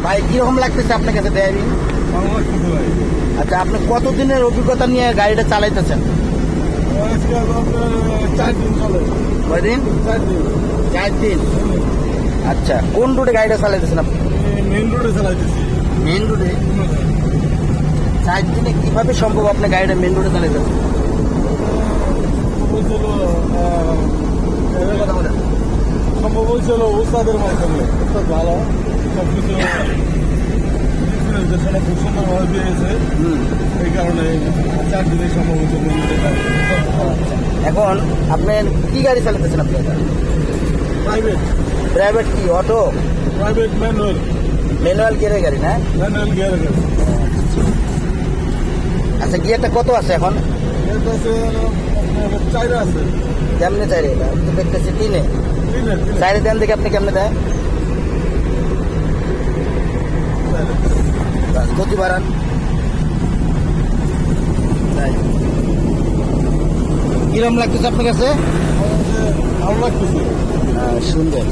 ভাই কিরকম লাগতেছে আপনার কাছে ড্রাইভিং? ভালো লাগতেছে ভাই। আচ্ছা, আপনি কতদিনের অভিজ্ঞতা নিয়ে গাড়িটা চালাইতেছেন? আজকে আপনার 4 দিন চলে। কয়দিন? 4 দিন। 4 দিন। আচ্ছা, কোন রুটে গাড়িটা চালাইতেছেন আপনি? মেইন রোডে চালাইতেছি। মেইন রোডে? 4 দিনে কিভাবে সম্ভব আপনি গাড়িটা মেইন রোডে চালাইতেছেন? হয়েছিল সম্ভব হয়েছিল উস্তাদের মাধ্যমে। উস্তাদ ভালো, সব কিছু নির্দেশনা খুব সুন্দরভাবে দিয়েছে। এই কারণে 4 দিনে সম্ভব হয়েছে মেইন রোডে চালাইতে। এখন আপনি কি গাড়ি চালাইতেছেন আপনি? প্রাইভেট প্রাইভেট কি অটো? প্রাইভেট ম্যানুয়াল ম্যানুয়াল গিয়ারের গাড়ি না? ম্যানুয়াল গিয়ার গাড়ি। আচ্ছা, গিয়ারটা কত আছে এখন? এর কাছে আপনার 4 আছে। কেমনে চাইরে? এটা তো দেখতেছি তিনে। 3 চাইরে দেন দেখে আপনি কেমনে দেয়? বাস, গতি বাড়ান। তাই। কিরম লাগতেছে আপনার কাছে? ভালো লাগতেছে। সুন্দর।